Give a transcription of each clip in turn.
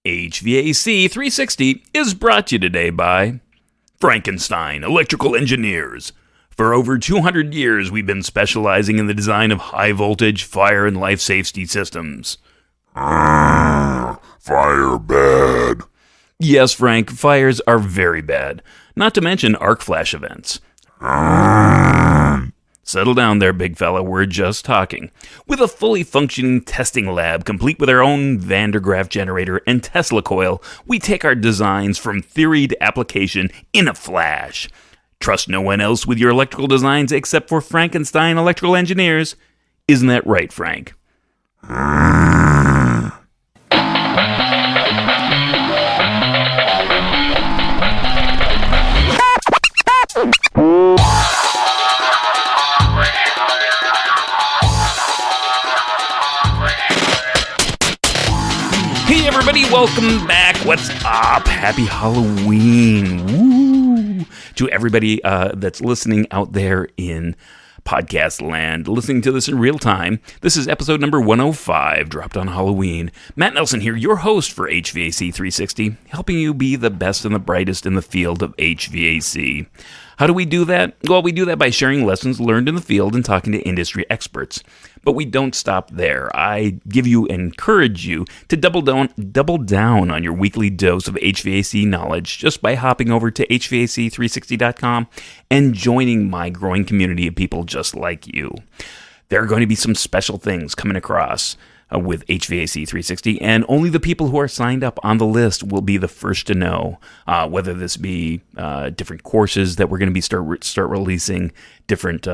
HVAC 360 is brought to you today by Frankenstein Electrical Engineers. For over 200 years, we've been specializing in the design of high-voltage fire and life safety systems. Fire bad. Yes, Frank, fires are very bad. Not to mention arc flash events. Settle down there, big fella, we're just talking. With a fully functioning testing lab, complete with our own Van der Graaf generator and Tesla coil, we take our designs from theory to application in a flash. Trust no one else with your electrical designs except for Frankenstein Electrical Engineers. Isn't that right, Frank? Hey everybody, welcome back. What's up? Happy Halloween. Woo! To everybody that's listening out there in podcast land, listening to this in real time. This is episode number 105, dropped on Halloween. Matt Nelson here, your host for HVAC 360, helping you be the best and the brightest in the field of HVAC. How do we do that? Well, we do that by sharing lessons learned in the field and talking to industry experts. But we don't stop there. I encourage you to double down on your weekly dose of HVAC knowledge just by hopping over to HVAC360.com and joining my growing community of people just like you. There are going to be some special things coming across with HVAC 360, and only the people who are signed up on the list will be the first to know, whether this be different courses that we're going to be start releasing, different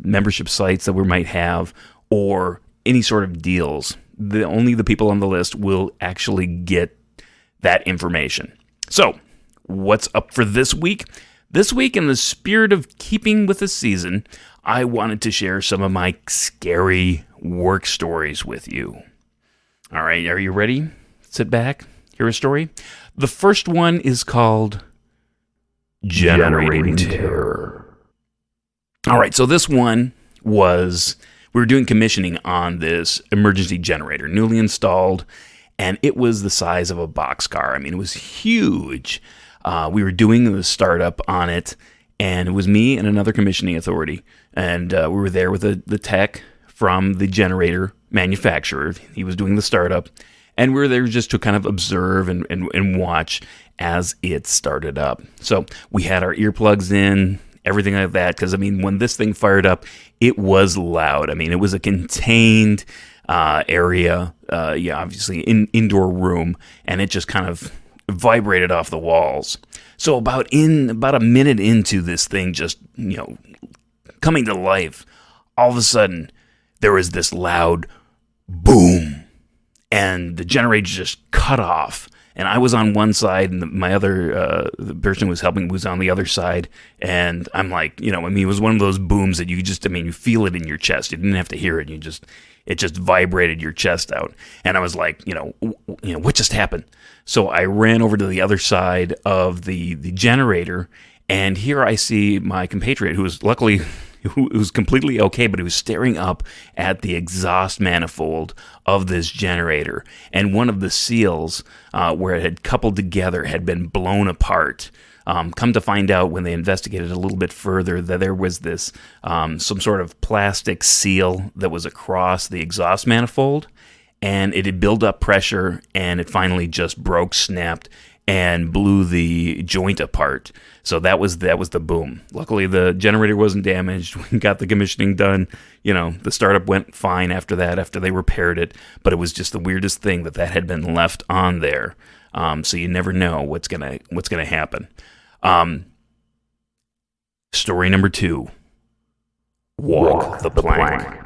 membership sites that we might have, or any sort of deals. Only the people on the list will actually get that information. So, what's up for this week? This week, in the spirit of keeping with the season, I wanted to share some of my scary work stories with you. All right, are you ready? Sit back, hear a story. The first one is called Generating Terror. All right, so this one was, we were doing commissioning on this emergency generator, newly installed, and it was the size of a boxcar. I mean, it was huge. We were doing the startup on it, and it was me and another commissioning authority, and we were there with the tech from the generator manufacturer. He was doing the startup, and we were there just to kind of observe and watch as it started up. So we had our earplugs in, everything like that, because, I mean, when this thing fired up, it was loud. I mean, it was a contained area, obviously indoor room, and it just kind of vibrated off the walls. So about a minute into this thing just, coming to life, all of a sudden, there was this loud boom, and the generator just cut off. And I was on one side, and my other, the person who was helping was on the other side. And I'm like, it was one of those booms that you feel it in your chest. You didn't have to hear it. It just vibrated your chest out. And I was like, what just happened? So I ran over to the other side of the generator, and here I see my compatriot, who was completely okay, but he was staring up at the exhaust manifold of this generator. And one of the seals, where it had coupled together, had been blown apart. Come to find out, when they investigated a little bit further, that there was this some sort of plastic seal that was across the exhaust manifold, and it had built up pressure, and it finally just broke, snapped, and blew the joint apart. So that was the boom. Luckily, the generator wasn't damaged. We got the commissioning done. The startup went fine after that, after they repaired it. But it was just the weirdest thing that had been left on there. So you never know what's gonna happen. Story number 2. Walk the plank.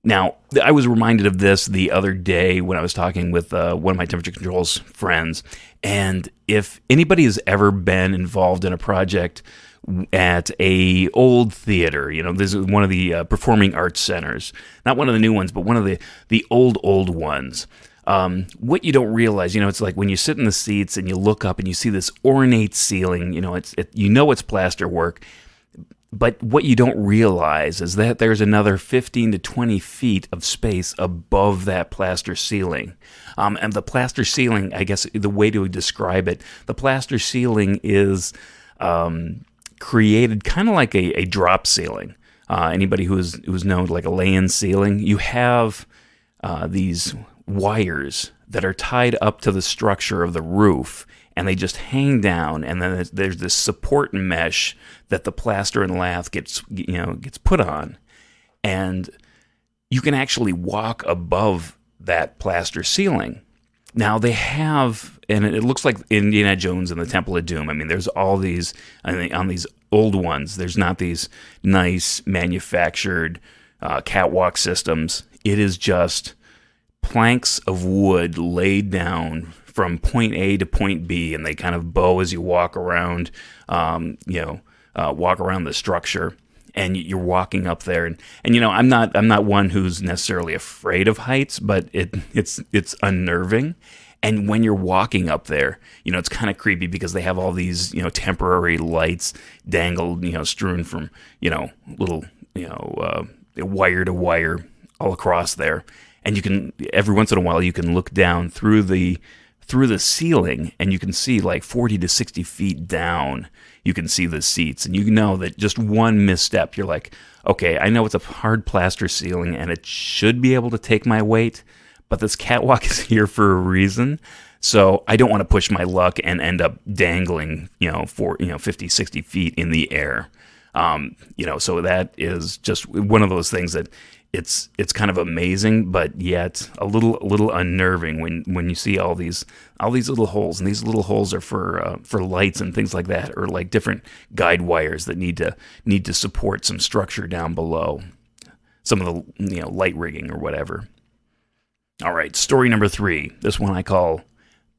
Now, I was reminded of this the other day when I was talking with one of my temperature controls friends. And if anybody has ever been involved in a project at a old theater, this is one of the performing arts centers, not one of the new ones, but one of the old ones. What you don't realize, it's like when you sit in the seats and you look up and you see this ornate ceiling, it's plaster work. But what you don't realize is that there's another 15 to 20 feet of space above that plaster ceiling. And the plaster ceiling, I guess the way to describe it, the plaster ceiling is created kind of like a drop ceiling. Anybody who's known like a lay-in ceiling, you have these wires that are tied up to the structure of the roof, and they just hang down, and then there's this support mesh that the plaster and lath gets put on, and you can actually walk above that plaster ceiling. Now they have, and it looks like Indiana Jones and the Temple of Doom. I mean, there's all these on these old ones. There's not these nice manufactured catwalk systems. It is just planks of wood laid down from point A to point B, and they kind of bow as you walk around, walk around the structure, and you're walking up there. And I'm not one who's necessarily afraid of heights, but it's unnerving. And when you're walking up there, it's kind of creepy because they have all these, temporary lights dangled, strewn from, little, wire to wire all across there. And you can, every once in a while, you can look down through the ceiling, and you can see like 40 to 60 feet down. You can see the seats, and you know that just one misstep, you're like, okay, I know it's a hard plaster ceiling, and it should be able to take my weight, but this catwalk is here for a reason. So I don't want to push my luck and end up dangling, 50, 60 feet in the air. So that is just one of those things that it's kind of amazing, but yet a little unnerving when you see all these little holes, and these little holes are for lights and things like that, or like different guide wires that need to support some structure down below, some of the light rigging or whatever. All right, story number 3. This one I call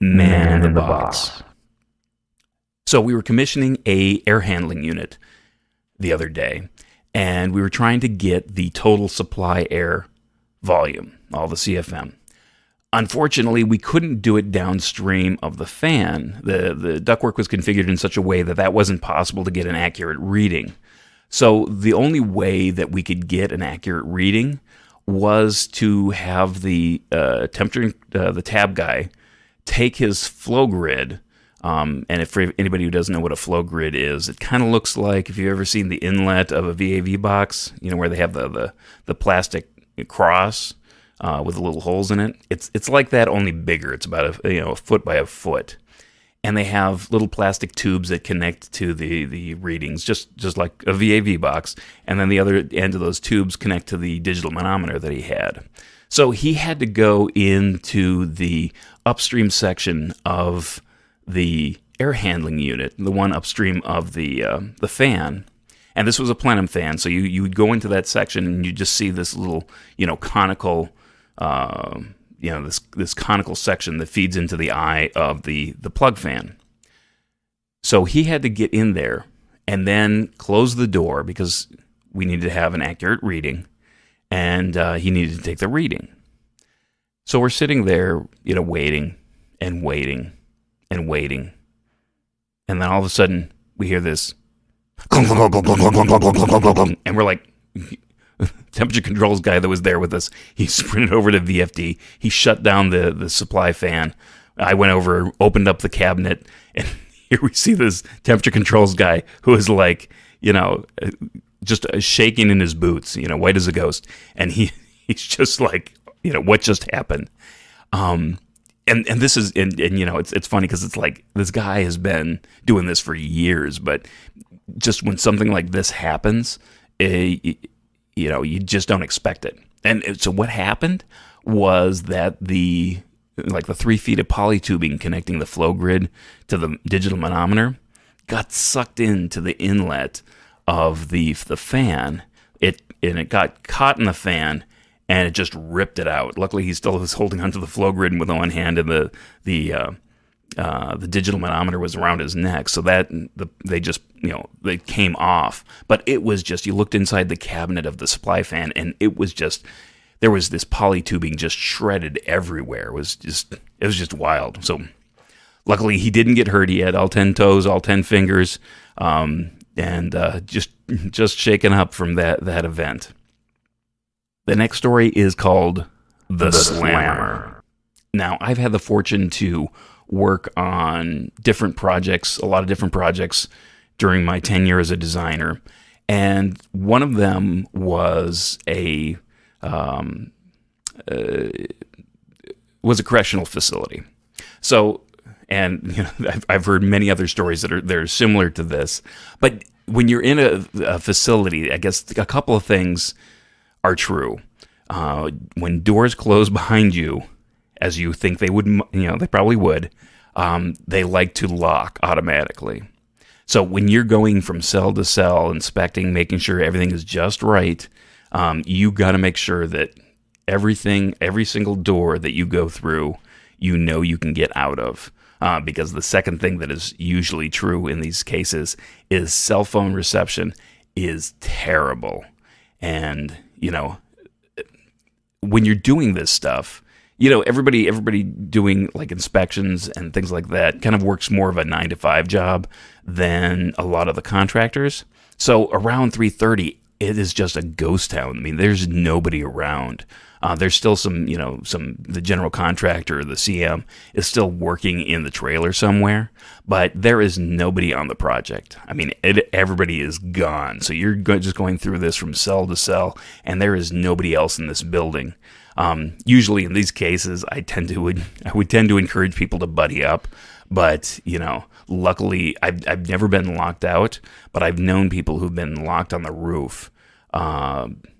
Man in the Box. So we were commissioning a air handling unit the other day, and we were trying to get the total supply air volume, all the CFM. Unfortunately, we couldn't do it downstream of the fan. The ductwork was configured in such a way that wasn't possible to get an accurate reading. So the only way that we could get an accurate reading was to have the temperature, the tab guy, take his flow grid. And if for anybody who doesn't know what a flow grid is, it kind of looks like, if you've ever seen the inlet of a VAV box, where they have the plastic cross with the little holes in it. It's like that, only bigger. It's about a foot by a foot, and they have little plastic tubes that connect to the readings, just like a VAV box, and then the other end of those tubes connect to the digital manometer that he had. So he had to go into the upstream section of the air handling unit, the one upstream of the fan, and this was a plenum fan. So you would go into that section, and you just see this little conical this conical section that feeds into the eye of the plug fan. So he had to get in there and then close the door because we needed to have an accurate reading, and he needed to take the reading. So we're sitting there, waiting and waiting and waiting, and then all of a sudden we hear this, and we're like, temperature controls guy that was there with us, he sprinted over to VFD. He shut down the supply fan. I went over, opened up the cabinet, and here we see this temperature controls guy who is like, just shaking in his boots, white as a ghost, and he's just like, what just happened? And this is, and it's funny because it's like, this guy has been doing this for years, but just when something like this happens, you just don't expect it. And so what happened was that the 3 feet of poly tubing connecting the flow grid to the digital manometer got sucked into the inlet of the fan. It got caught in the fan, and it just ripped it out. Luckily, he still was holding onto the flow grid with one hand, and the digital manometer was around his neck, so that they came off. But it was just, you looked inside the cabinet of the supply fan, and it was just, there was this poly tubing just shredded everywhere. It was just wild. So luckily he didn't get hurt. He had all 10 toes, all 10 fingers, and just just shaken up from that event. The next story is called The Slammer. Now, I've had the fortune to work on different projects, a lot of different projects during my tenure as a designer, and one of them was a correctional facility. So, and I've heard many other stories that are similar to this, but when you're in a facility, I guess a couple of things are true. When doors close behind you, as you think they would, they probably would, they like to lock automatically. So when you're going from cell to cell, inspecting, making sure everything is just right, you got to make sure that every single door that you go through, you can get out of. Because the second thing that is usually true in these cases is cell phone reception is terrible. And, when you're doing this stuff, everybody doing like inspections and things like that kind of works more of a 9-to-5 job than a lot of the contractors. So around 3:30, it is just a ghost town. I mean, there's nobody around. There's still the general contractor, the CM, is still working in the trailer somewhere, but there is nobody on the project. I mean, everybody is gone. So you're just going through this from cell to cell, and there is nobody else in this building. Usually in these cases, I would tend to encourage people to buddy up, but luckily I've never been locked out, but I've known people who've been locked on the roof.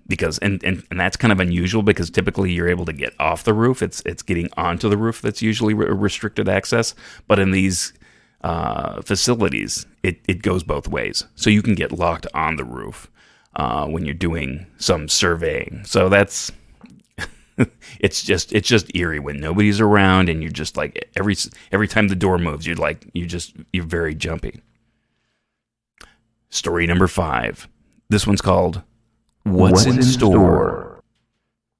Because and that's kind of unusual because typically you're able to get off the roof. It's getting onto the roof that's usually restricted access. But in these facilities, it goes both ways. So you can get locked on the roof when you're doing some surveying. So that's it's just eerie when nobody's around and you're just like every time the door moves, you're very jumpy. Story number 5. This one's called What's in Store?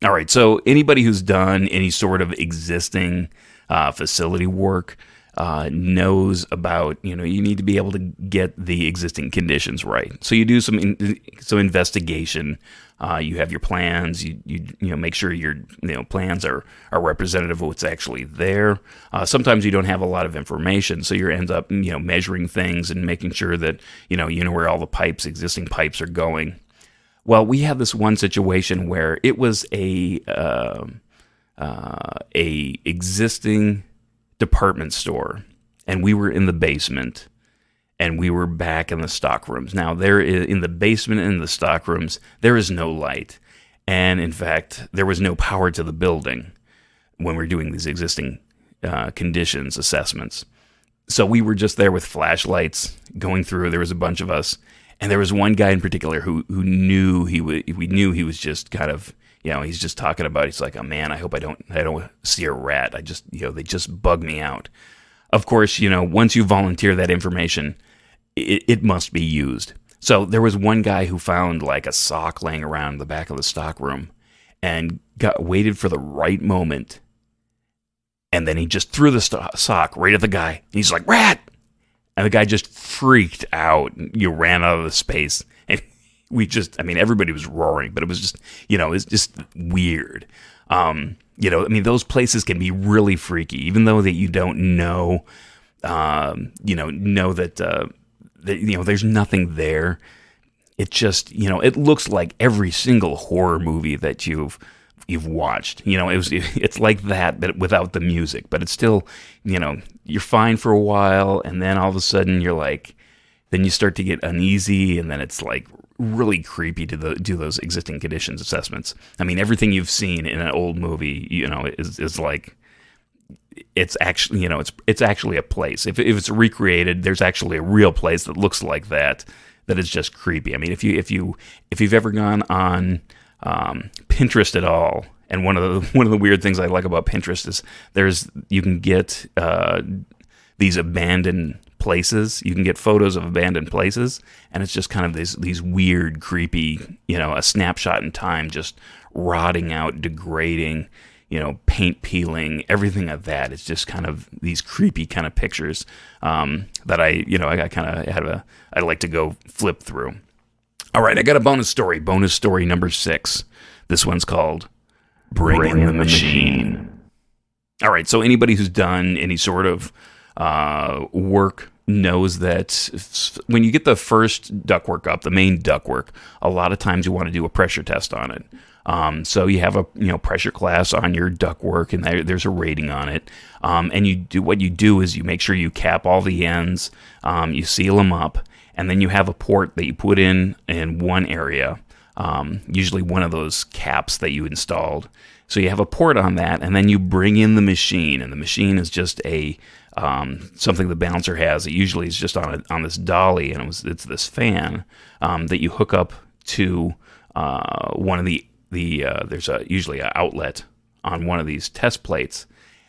All right, so anybody who's done any sort of existing facility work knows about, you need to be able to get the existing conditions right. So you do some investigation. You have your plans. You make sure your plans are representative of what's actually there. Sometimes you don't have a lot of information, so you end up measuring things and making sure that you know where all the existing pipes are going. Well, we had this one situation where it was a existing department store, and we were in the basement, and we were back in the stock rooms. Now, in the basement and the stock rooms, there is no light, and in fact, there was no power to the building when we were doing these existing conditions assessments. So we were just there with flashlights going through. There was a bunch of us. And there was one guy in particular who knew we knew he was just kind of, he's just talking about, he's like, oh man, I hope I don't see a rat. They just bug me out. Of course, once you volunteer that information, it must be used. So there was one guy who found like a sock laying around the back of the stock room and waited for the right moment. And then he just threw the sock right at the guy. And he's like, rat! And the guy just freaked out. You ran out of the space. And everybody was roaring, but it was just, it's just weird. Those places can be really freaky, even though that you don't know, that there's nothing there. It just, it looks like every single horror movie that you've watched. It's like that, but without the music. But it's still, you're fine for a while, and then all of a sudden you're like, then you start to get uneasy, and then it's like really creepy to do those existing conditions assessments. I mean, everything you've seen in an old movie, is like, it's actually, it's actually a place. If it's recreated, there's actually a real place that looks like that is just creepy. I mean, if you've ever gone on Pinterest at all, and one of the weird things I like about Pinterest is you can get these abandoned places. You can get photos of abandoned places, and it's just kind of these weird, creepy, a snapshot in time, just rotting out, degrading, paint peeling, everything of that. It's just kind of these creepy kind of pictures that I like to go flip through. All right, I got a bonus story. Bonus story number 6. This one's called Bring in the Machine. All right, so anybody who's done any sort of work knows that when you get the first ductwork up, the main ductwork, a lot of times you want to do a pressure test on it. So you have a pressure class on your ductwork, and there's a rating on it. And what you do is you make sure you cap all the ends, you seal them up, and then you have a port that you put in one area, usually one of those caps that you installed. So you have a port on that, and then you bring in the machine, and the machine is just a something the balancer has. It usually is just on this dolly, and it's this fan that you hook up to one of the there's usually an outlet on one of these test plates,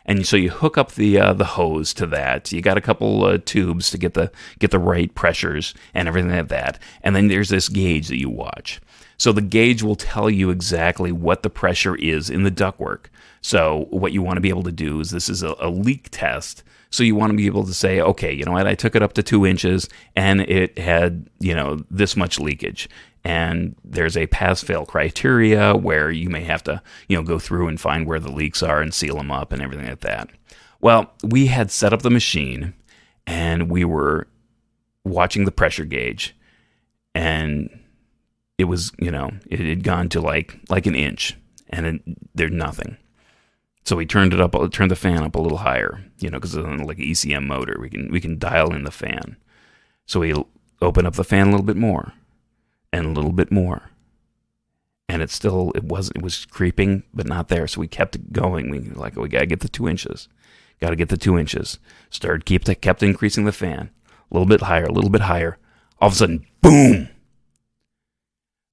and so you hook up the hose to that. You got a couple tubes to get the right pressures and everything like that, and then there's this gauge that you watch. So the gauge will tell you exactly what the pressure is in the ductwork. So what you want to be able to do is this is a leak test. So you want to be able to say, okay, you know what, I took it up to 2 inches and it had, this much leakage. And there's a pass-fail criteria where you may have to, go through and find where the leaks are and seal them up and everything like that. Well, we had set up the machine and we were watching the pressure gauge, and it was, it had gone to like an inch, and there's nothing. So we turned the fan up a little higher, because it's like an ECM motor. We can dial in the fan. So we open up the fan a little bit more, and a little bit more, and it was creeping, but not there. So we kept going. We gotta get the 2 inches. Got to get the 2 inches. Kept increasing the fan a little bit higher, a little bit higher. All of a sudden, boom!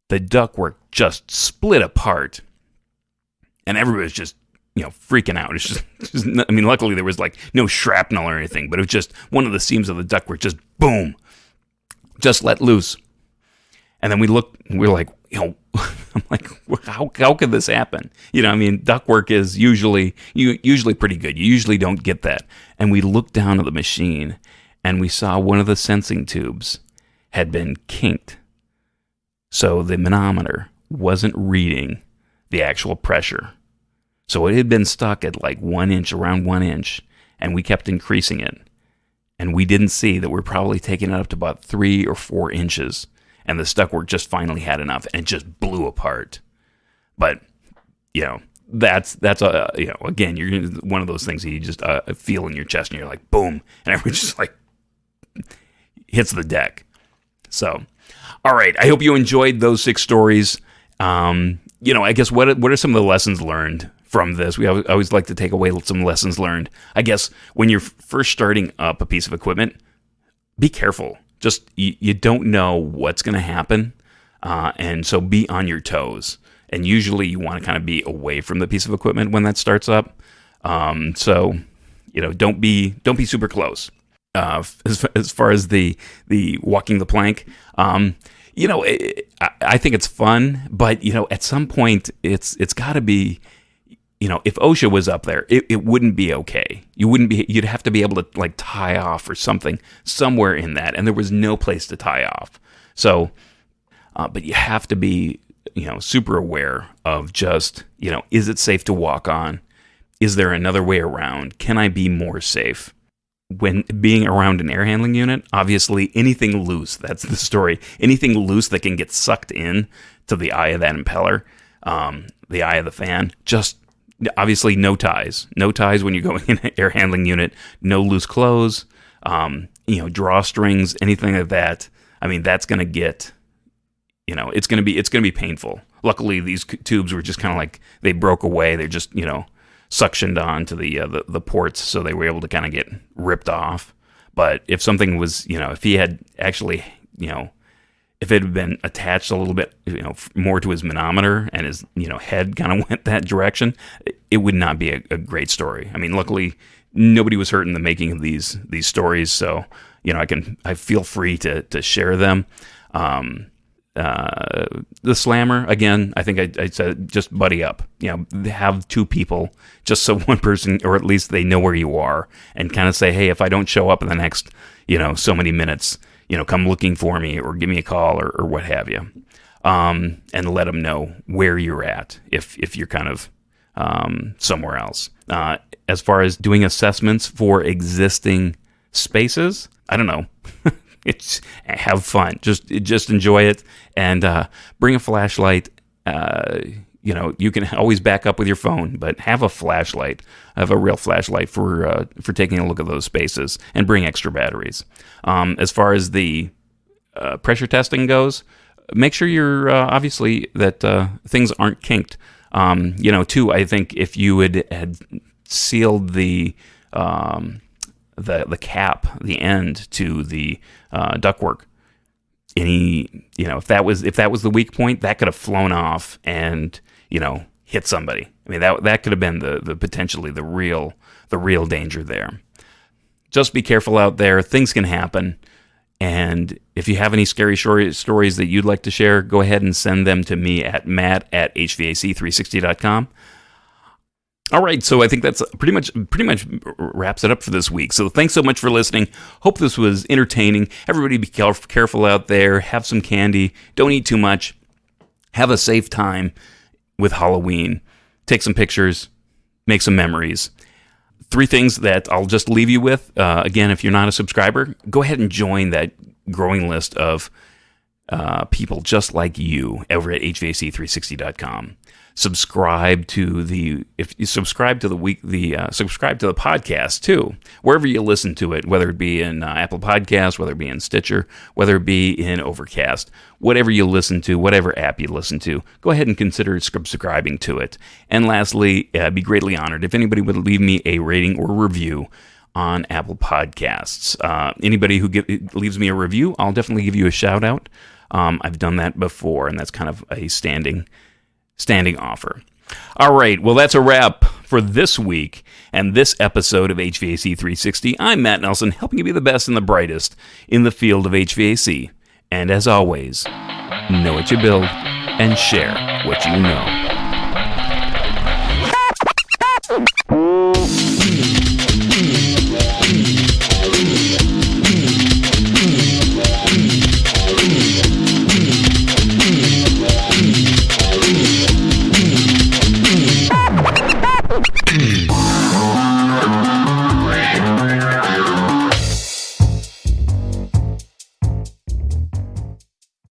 The ductwork just split apart, and everybody was just, freaking out. It's just, luckily there was like no shrapnel or anything, but it was just one of the seams of the ductwork just boom, just let loose. And then we're like, I'm like, how could this happen? Ductwork is usually pretty good. You usually don't get that. And we looked down at the machine, and we saw one of the sensing tubes had been kinked. So the manometer wasn't reading the actual pressure. So it had been stuck at like 1 inch, around 1 inch, and we kept increasing it. And we didn't see that we're probably taking it up to about 3 or 4 inches. And the ductwork just finally had enough, and it just blew apart. But, that's again, you're one of those things that you just feel in your chest, and you're like, boom, and everyone just like hits the deck. So, all right, I hope you enjoyed those 6 stories. I guess what are some of the lessons learned from this? I always like to take away some lessons learned. I guess when you're first starting up a piece of equipment, be careful. Just you don't know what's going to happen, and so be on your toes. And usually you want to kind of be away from the piece of equipment when that starts up. So don't be super close. As far as the walking the plank, I think it's fun, but at some point it's got to be. If OSHA was up there, it wouldn't be okay. You'd have to be able to like tie off or something somewhere in that, and there was no place to tie off. So, but you have to be, super aware of just, is it safe to walk on? Is there another way around? Can I be more safe? When being around an air handling unit, obviously anything loose, that's the story. Anything loose that can get sucked in to the eye of that impeller, the eye of the fan, just obviously no ties. No ties when you're going in an air handling unit. No loose clothes, drawstrings, anything like that. That's going to get, it's going to be painful. Luckily, these tubes were just kind of like, they broke away. They're just, suctioned onto the ports, so they were able to kind of get ripped off. But if something was, if he had actually, if it had been attached a little bit, more to his manometer and his, head kind of went that direction, it would not be a great story. Luckily, nobody was hurt in the making of these stories, so I feel free to share them. The slammer, again, I think I said just buddy up. Have 2 people, just so one person, or at least they know where you are, and kind of say, hey, if I don't show up in the next, so many minutes, come looking for me or give me a call or what have you. And let them know where you're at if you're kind of somewhere else. As far as doing assessments for existing spaces, I don't know. It's have fun. Just enjoy it and bring a flashlight. You can always back up with your phone, but have a flashlight. Have a real flashlight for taking a look at those spaces, and bring extra batteries. As far as the pressure testing goes, make sure you're obviously that things aren't kinked. Too, I think if you had sealed the cap, the end to the ductwork, if that was the weak point, that could have flown off and hit somebody. I mean, that could have been the potentially the real danger there. Just be careful out there. Things can happen. And if you have any scary stories that you'd like to share, go ahead and send them to me at matt@hvac360.com. All right, so I think that's pretty much wraps it up for this week. So thanks so much for listening. Hope this was entertaining. Everybody be careful out there. Have some candy. Don't eat too much. Have a safe time with Halloween. Take some pictures. Make some memories. 3 things that I'll just leave you with. Again, if you're not a subscriber, go ahead and join that growing list of people just like you over at hvac360.com. Subscribe to the podcast too, wherever you listen to it, whether it be in Apple Podcasts, whether it be in Stitcher, whether it be in Overcast, whatever you listen to, whatever app you listen to, go ahead and consider subscribing to it. And lastly, I'd be greatly honored if anybody would leave me a rating or review on Apple Podcasts. Anybody who leaves me a review, I'll definitely give you a shout out. I've done that before, and that's kind of a standing offer. All right, well, that's a wrap for this week and this episode of HVAC 360. I'm Matt Nelson, helping you be the best and the brightest in the field of HVAC. And as always, know what you build and share what you know.